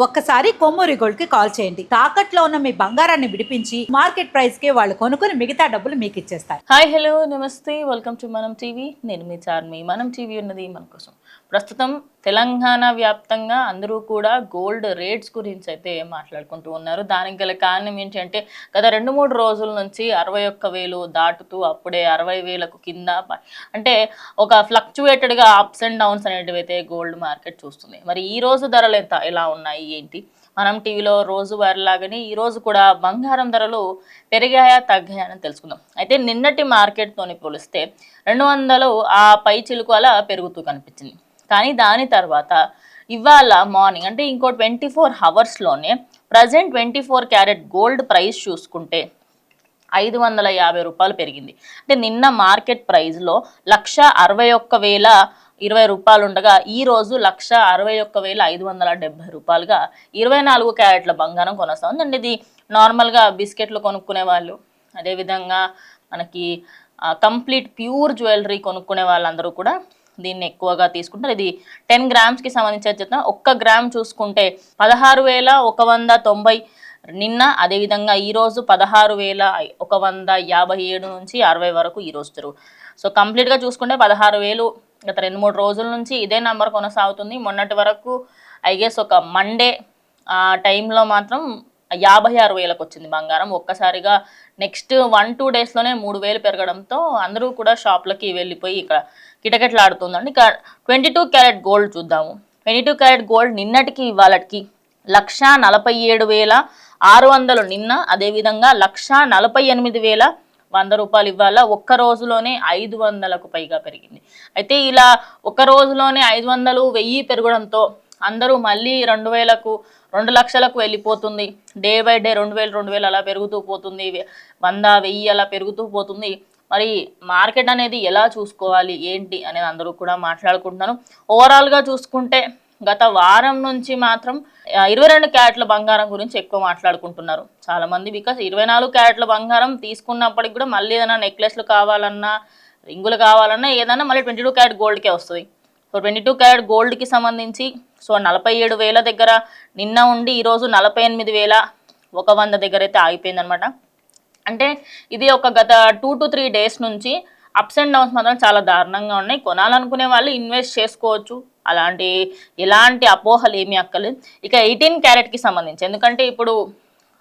ఒక్కసారి కొమ్మూరి గోల్డ్ కి కాల్ చేయండి. తాకట్లో ఉన్న మీ బంగారాన్ని విడిపించి మార్కెట్ ప్రైస్ కి వాళ్ళు కొనుక్కుని మిగతా డబ్బులు మీకు ఇచ్చేస్తారు. హాయ్ హలో నమస్తే, వెల్కమ్ టు మనం టీవీ. నేను మీ చార్మి. మనం టీవీ ఉన్నది మన కోసం. ప్రస్తుతం తెలంగాణ వ్యాప్తంగా అందరూ కూడా గోల్డ్ రేట్స్ గురించి అయితే మాట్లాడుకుంటూ ఉన్నారు. దానికి గల కారణం ఏంటంటే గత 2-3 రోజుల నుంచి 61,000 దాటుతూ అప్పుడే 60,000కు కింద, అంటే ఒక ఫ్లక్చువేటెడ్గా అప్స్ అండ్ డౌన్స్ అనేటివి అయితే గోల్డ్ మార్కెట్ చూస్తుంది. మరి ఈ రోజు ధరలు ఎలా ఉన్నాయి ఏంటి, మనం టీవీలో రోజు వారిలాగానే ఈరోజు కూడా బంగారం ధరలు పెరిగాయా తగ్గాయా అని తెలుసుకుందాం. అయితే నిన్నటి మార్కెట్తోని పోలిస్తే 200 ఆ పై చిలుకు అలా పెరుగుతూ కనిపించింది. కానీ దాని తర్వాత ఇవాళ మార్నింగ్ అంటే ఇంకో 24 అవర్స్లోనే ప్రజెంట్ 24 క్యారెట్ గోల్డ్ ప్రైస్ చూసుకుంటే 550 రూపాయలు పెరిగింది. అంటే నిన్న మార్కెట్ ప్రైస్లో 1,61,020 రూపాయలు ఉండగా ఈరోజు 1,61,570 రూపాయలుగా 24 క్యారెట్ల బంగారం కొనసాగుతుంది. అండ్ ఇది నార్మల్గా బిస్కెట్లు కొనుక్కునే వాళ్ళు, అదేవిధంగా మనకి కంప్లీట్ ప్యూర్ జ్యువెలరీ కొనుక్కునే వాళ్ళందరూ కూడా దీన్ని ఎక్కువగా తీసుకుంటారు. ఇది 10 గ్రామ్స్కి సంబంధించి చెప్తాం. 1 గ్రామ్ చూసుకుంటే 16,190 నిన్న, అదేవిధంగా ఈరోజు 16,157 నుంచి 60 వరకు ఈరోజు జరుగు. సో కంప్లీట్గా చూసుకుంటే 16,000 గత 2-3 రోజుల నుంచి ఇదే నెంబర్ కొనసాగుతుంది. మొన్నటి వరకు ఐ గెస్ ఒక మండే ఆ టైంలో మాత్రం 56,000కు వచ్చింది బంగారం. ఒక్కసారిగా నెక్స్ట్ 1-2 డేస్లోనే 3,000 పెరగడంతో అందరూ కూడా షాప్లకి వెళ్ళిపోయి ఇక్కడ కిటకిటలాడుతుందండి. ఇక 22 క్యారెట్ గోల్డ్ చూద్దాము. 22 క్యారెట్ గోల్డ్ నిన్నటికి ఇవాళకి 1,47,600 నిన్న, అదేవిధంగా 1,48,100 రూపాయలు ఇవ్వాల. ఒక్క రోజులోనే 500కు పైగా పెరిగింది. అయితే ఇలా ఒక రోజులోనే 500, 1000 పెరగడంతో అందరూ మళ్ళీ 2,000కు 2 లక్షలకు వెళ్ళిపోతుంది. డే బై డే 2,000 అలా పెరుగుతూ పోతుంది. 100, 1000 అలా పెరుగుతూ పోతుంది. మరి మార్కెట్ అనేది ఎలా చూసుకోవాలి ఏంటి అనేది అందరూ కూడా మాట్లాడుకుంటున్నారు. ఓవరాల్గా చూసుకుంటే గత వారం నుంచి మాత్రం 22 క్యారెట్ల బంగారం గురించి ఎక్కువ మాట్లాడుకుంటున్నారు చాలామంది. బికాస్ 24 క్యారెట్ల బంగారం తీసుకున్నప్పటికి కూడా మళ్ళీ ఏదైనా నెక్లెస్లు కావాలన్నా, రింగులు కావాలన్నా ఏదైనా మళ్ళీ 22 క్యారెట్ గోల్డ్కే వస్తుంది. సో 22 క్యారెట్ గోల్డ్కి సంబంధించి 47,000 దగ్గర నిన్న ఉండి ఈరోజు 48,100 దగ్గర అయితే ఆగిపోయిందనమాట. అంటే ఇది ఒక గత 2 to 3 డేస్ నుంచి అప్స్ అండ్ డౌన్స్ మాత్రం చాలా దారుణంగా ఉన్నాయి. కొనాలనుకునే వాళ్ళు ఇన్వెస్ట్ చేసుకోవచ్చు, ఎలాంటి అపోహలు ఏమీ అక్కలేదు. ఇక 18 క్యారెట్కి సంబంధించి, ఎందుకంటే ఇప్పుడు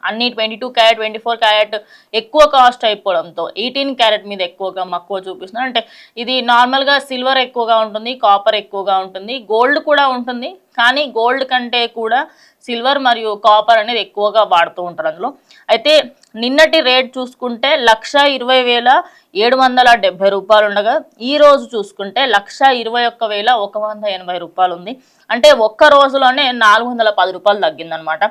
అన్ని 22 క్యారెట్ 24 క్యారెట్ ఎక్కువ కాస్ట్ అయిపోవడంతో 18 క్యారెట్ మీద ఎక్కువగా మక్కువ చూపిస్తున్నారు. అంటే ఇది నార్మల్గా సిల్వర్ ఎక్కువగా ఉంటుంది, కాపర్ ఎక్కువగా ఉంటుంది, గోల్డ్ కూడా ఉంటుంది. కానీ గోల్డ్ కంటే కూడా సిల్వర్ మరియు కాపర్ అనేది ఎక్కువగా వాడుతూ ఉంటారు అందులో. అయితే నిన్నటి రేట్ చూసుకుంటే 1,20,770 రూపాయలు ఉండగా ఈరోజు చూసుకుంటే 1,21,180 రూపాయలు ఉంది. అంటే ఒక్క రోజులోనే 410 రూపాయలు తగ్గిందనమాట.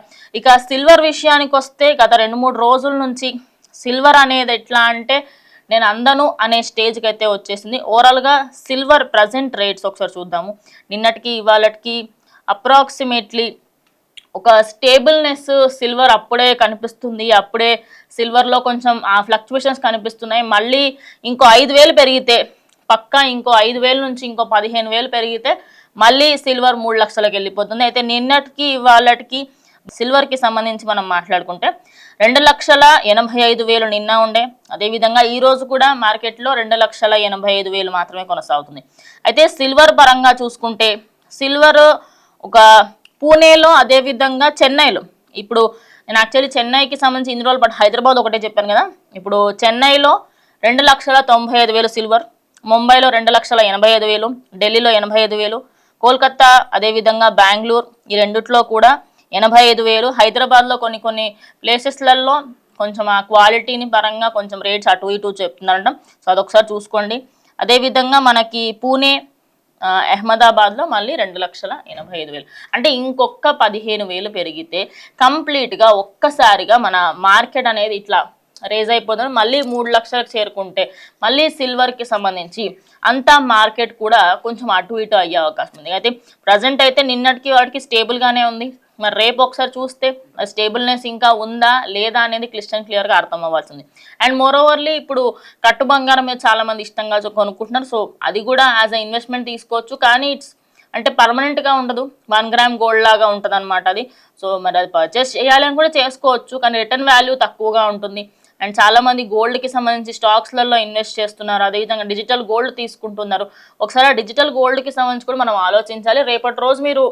ఇక సిల్వర్ విషయానికి వస్తే గత 2-3 రోజుల నుంచి సిల్వర్ అనేది ఎట్లా అంటే నేను అందను అనే స్టేజ్కి అయితే వచ్చేసింది. ఓవరాల్గా సిల్వర్ ప్రజెంట్ రేట్స్ ఒకసారి చూద్దాము. నిన్నటికి ఇవాళకి అప్రాక్సిమేట్లీ ఒక స్టేబుల్నెస్ సిల్వర్ అప్పుడే కనిపిస్తుంది. అప్పుడే సిల్వర్లో కొంచెం ఆ ఫ్లక్చువేషన్స్ కనిపిస్తున్నాయి. మళ్ళీ ఇంకో 5,000 పెరిగితే పక్కా, ఇంకో 5,000 నుంచి ఇంకో 15,000 పెరిగితే మళ్ళీ సిల్వర్ 3 లక్షలకు వెళ్ళిపోతుంది. అయితే నిన్నటికి ఇవాళకి సిల్వర్కి సంబంధించి మనం మాట్లాడుకుంటే 2,85,000 నిన్న ఉండే, అదేవిధంగా ఈరోజు కూడా మార్కెట్లో 2,85,000 మాత్రమే కొనసాగుతుంది. అయితే సిల్వర్ పరంగా చూసుకుంటే సిల్వర్ ఒక పూణేలో, అదేవిధంగా చెన్నైలో, ఇప్పుడు నేను యాక్చువల్లీ చెన్నైకి సంబంధించి ఇన్ని రోజులు బట్ హైదరాబాద్ ఒకటే చెప్పాను కదా. ఇప్పుడు చెన్నైలో 2,95,000 సిల్వర్, ముంబైలో 2,85,000, ఢిల్లీలో 85,000, కోల్కతా అదేవిధంగా బెంగళూరు ఈ రెండిట్లో కూడా 85,000, హైదరాబాద్లో కొన్ని ప్లేసెస్లలో కొంచెం ఆ క్వాలిటీని పరంగా కొంచెం రేట్స్ అటు ఇటు చెప్తున్నారంట. సో అదొకసారి చూసుకోండి. అదేవిధంగా మనకి పూణే, అహ్మదాబాద్లో మళ్ళీ 2,85,000. అంటే ఇంకొక 15,000 పెరిగితే కంప్లీట్గా ఒక్కసారిగా మన మార్కెట్ అనేది ఇట్లా రేజ్ అయిపోతుంది. మళ్ళీ 3 లక్షలకు చేరుకుంటే మళ్ళీ సిల్వర్కి సంబంధించి అంతా మార్కెట్ కూడా కొంచెం అటు ఇటు అయ్యే అవకాశం ఉంది. అయితే ప్రజెంట్ అయితే నిన్నటికి వాటికి స్టేబుల్గానే ఉంది. మరి రేపు ఒకసారి చూస్తే స్టేబుల్నెస్ ఇంకా ఉందా లేదా అనేది క్లియర్గా అర్థం అవ్వాల్సింది. అండ్ మోరోవర్లీ ఇప్పుడు కట్టు బంగారం మీద చాలామంది ఇష్టంగా కొనుక్కుంటున్నారు. సో అది కూడా యాజ్ అ ఇన్వెస్ట్మెంట్ తీసుకోవచ్చు. కానీ ఇట్స్ అంటే పర్మనెంట్గా ఉండదు, 1 గ్రామ్ గోల్డ్ లాగా ఉంటుంది అనమాట అది. సో మరి అది పర్చేస్ చేయాలి అని కూడా చేసుకోవచ్చు, కానీ రిటర్న్ వాల్యూ తక్కువగా ఉంటుంది. అండ్ చాలా మంది గోల్డ్కి సంబంధించి స్టాక్స్లలో ఇన్వెస్ట్ చేస్తున్నారు, అదేవిధంగా డిజిటల్ గోల్డ్ తీసుకుంటున్నారు. ఒకసారి ఆ డిజిటల్ గోల్డ్కి సంబంధించి కూడా మనం ఆలోచించాలి. రేపటి రోజు మీరు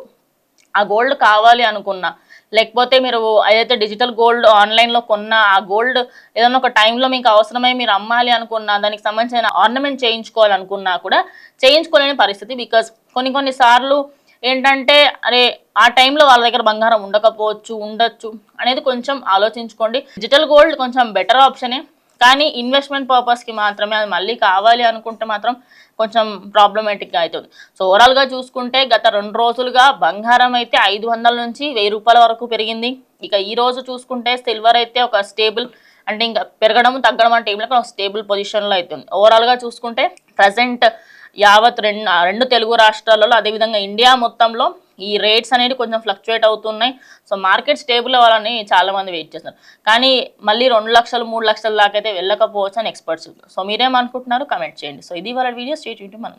ఆ గోల్డ్ కావాలి అనుకున్నా, లేకపోతే మీరు ఏదైతే డిజిటల్ గోల్డ్ ఆన్లైన్లో కొన్న ఆ గోల్డ్ ఏదైనా ఒక టైంలో మీకు అవసరమై మీరు అమ్మాలి అనుకున్నా, దానికి సంబంధించిన ఆర్నమెంట్ చేయించుకోవాలనుకున్నా కూడా చేయించుకోలేని పరిస్థితి. బికాజ్ కొన్ని సార్లు ఏంటంటే అరే ఆ టైంలో వాళ్ళ దగ్గర బంగారం ఉండకపోవచ్చు, ఉండొచ్చు అనేది కొంచెం ఆలోచించుకోండి. డిజిటల్ గోల్డ్ కొంచెం బెటర్ ఆప్షనే, కానీ ఇన్వెస్ట్మెంట్ పర్పస్కి మాత్రమే. అది మళ్ళీ కావాలి అనుకుంటే మాత్రం కొంచెం ప్రాబ్లమేటిక్గా అవుతుంది. సో ఓవరాల్గా చూసుకుంటే గత 2 రోజులుగా బంగారం అయితే 500 నుంచి 1000 రూపాయల వరకు పెరిగింది. ఇక ఈ రోజు చూసుకుంటే సిల్వర్ అయితే ఒక స్టేబుల్, అంటే ఇంకా పెరగడం తగ్గడం అంటే ఏం లేక ఒక స్టేబుల్ పొజిషన్లో అవుతుంది. ఓవరాల్గా చూసుకుంటే ప్రజెంట్ యావత్ రెండు తెలుగు రాష్ట్రాలలో అదేవిధంగా ఇండియా మొత్తంలో ఈ రేట్స్ అనేది కొంచెం ఫ్లక్చువేట్ అవుతున్నాయి. సో మార్కెట్ స్టేబుల్ అవ్వాలని చాలా మంది వెయిట్ చేస్తున్నారు, కానీ మళ్ళీ 2 లక్షలు 3 లక్షల దాకా అయితే వెళ్ళకపోవచ్చు అని ఎక్స్పర్ట్స్. సో మీరేమనుకుంటున్నారు కమెంట్ చేయండి. సో ఇది వాళ్ళ వీడియో. స్టే ట్యూన్డ్ మనం.